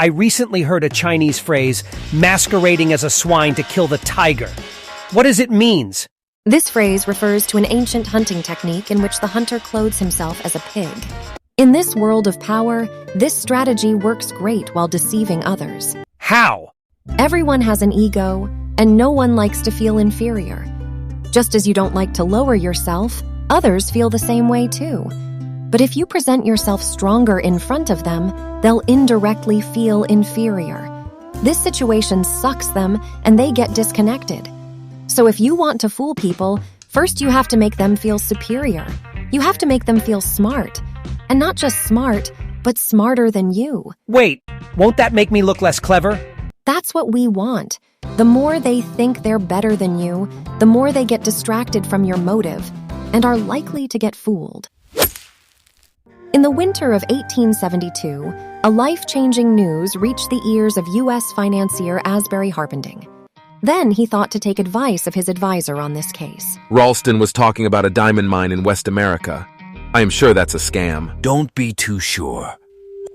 I recently heard a Chinese phrase, masquerading as a swine to kill the tiger. What does it mean? This phrase refers to an ancient hunting technique in which the hunter clothes himself as a pig. In this world of power, this strategy works great while deceiving others. How? Everyone has an ego, and no one likes to feel inferior. Just as you don't like to lower yourself, others feel the same way too. But if you present yourself stronger in front of them, they'll indirectly feel inferior. This situation sucks them, and they get disconnected. So if you want to fool people, first you have to make them feel superior. You have to make them feel smart. And not just smart, but smarter than you. Wait, won't that make me look less clever? That's what we want. The more they think they're better than you, the more they get distracted from your motive and are likely to get fooled. In the winter of 1872, a life-changing news reached the ears of U.S. financier Asbury Harpending. Then he thought to take advice of his advisor on this case. Ralston was talking about a diamond mine in West America. I am sure that's a scam. Don't be too sure.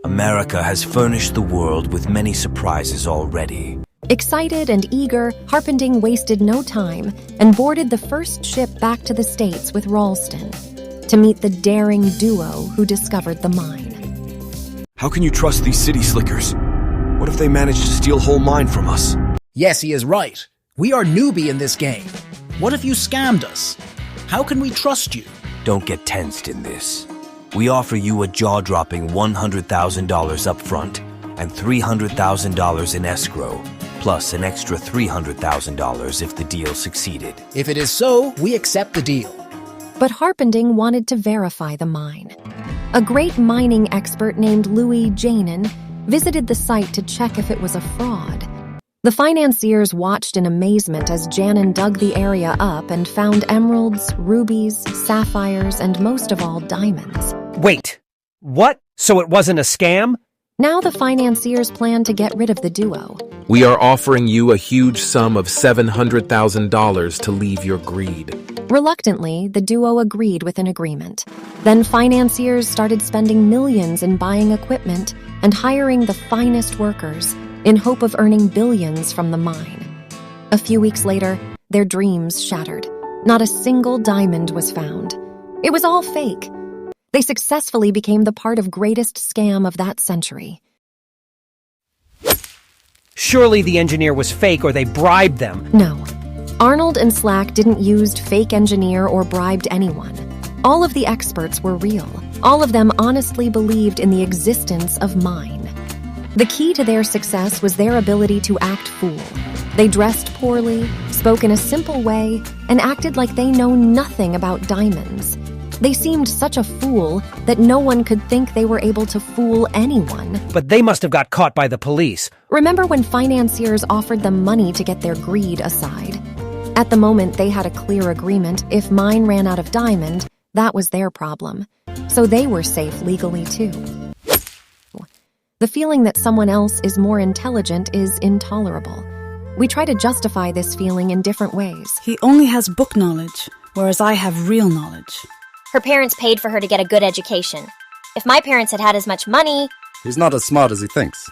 America has furnished the world with many surprises already. Excited and eager, Harpending wasted no time and boarded the first ship back to the States with Ralston to meet the daring duo who discovered the mine. How can you trust these city slickers? What if they manage to steal whole mine from us? Yes, he is right. We are newbie in this game. What if you scammed us? How can we trust you? Don't get tensed in this. We offer you a jaw-dropping $100,000 up front and $300,000 in escrow, plus an extra $300,000 if the deal succeeded. If it is so, we accept the deal. But Harpending wanted to verify the mine. A great mining expert named Louis Janin visited the site to check if it was a fraud. The financiers watched in amazement as Janin dug the area up and found emeralds, rubies, sapphires, and most of all, diamonds. Wait, what? So it wasn't a scam? Now the financiers plan to get rid of the duo. We are offering you a huge sum of $700,000 to leave your greed. Reluctantly, the duo agreed with an agreement. Then financiers started spending millions in buying equipment and hiring the finest workers in hope of earning billions from the mine. A few weeks later, their dreams shattered. Not a single diamond was found. It was all fake. They successfully became the part of greatest scam of that century. Surely the engineer was fake or they bribed them. No. Arnold and Slack didn't use fake engineer or bribed anyone. All of the experts were real. All of them honestly believed in the existence of mine. The key to their success was their ability to act fool. They dressed poorly, spoke in a simple way, and acted like they know nothing about diamonds. They seemed such a fool that no one could think they were able to fool anyone. But they must have got caught by the police. Remember when financiers offered them money to get their greed aside? At the moment, they had a clear agreement. If mine ran out of diamond, that was their problem. So they were safe legally too. The feeling that someone else is more intelligent is intolerable. We try to justify this feeling in different ways. He only has book knowledge, whereas I have real knowledge. Her parents paid for her to get a good education. If my parents had had as much money... He's not as smart as he thinks.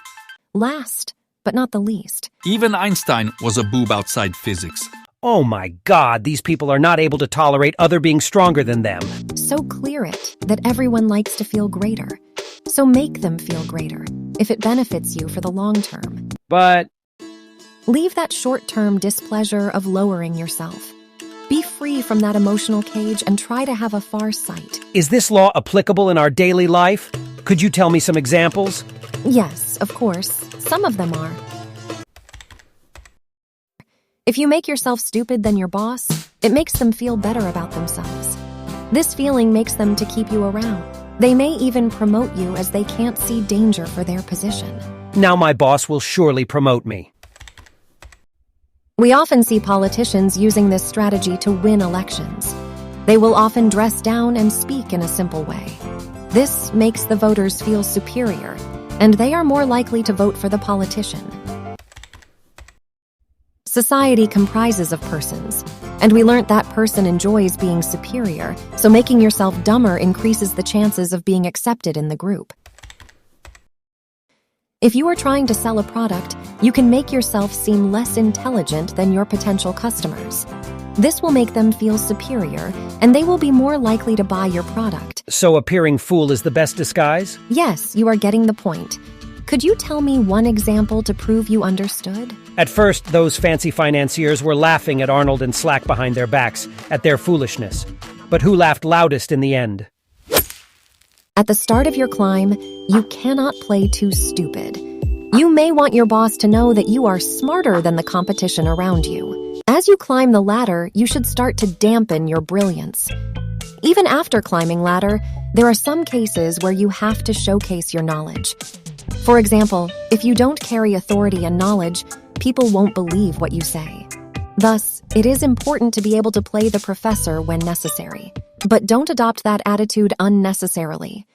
Last, but not the least. Even Einstein was a boob outside physics. Oh my God, these people are not able to tolerate other being stronger than them. So clear it that everyone likes to feel greater. So make them feel greater, if it benefits you for the long term. But... leave that short-term displeasure of lowering yourself. Be free from that emotional cage and try to have a far sight. Is this law applicable in our daily life? Could you tell me some examples? Yes, of course. Some of them are. If you make yourself stupid than your boss, it makes them feel better about themselves. This feeling makes them to keep you around. They may even promote you as they can't see danger for their position. Now my boss will surely promote me. We often see politicians using this strategy to win elections. They will often dress down and speak in a simple way. This makes the voters feel superior, and they are more likely to vote for the politician. Society comprises of persons, and we learnt that person enjoys being superior, so making yourself dumber increases the chances of being accepted in the group. If you are trying to sell a product, you can make yourself seem less intelligent than your potential customers. This will make them feel superior, and they will be more likely to buy your product. So appearing fool is the best disguise? Yes, you are getting the point. Could you tell me one example to prove you understood? At first, those fancy financiers were laughing at Arnold and Slack behind their backs, at their foolishness. But who laughed loudest in the end? At the start of your climb, you cannot play too stupid. You may want your boss to know that you are smarter than the competition around you. As you climb the ladder, you should start to dampen your brilliance. Even after climbing ladder, there are some cases where you have to showcase your knowledge. For example, if you don't carry authority and knowledge, people won't believe what you say. Thus, it is important to be able to play the professor when necessary. But don't adopt that attitude unnecessarily.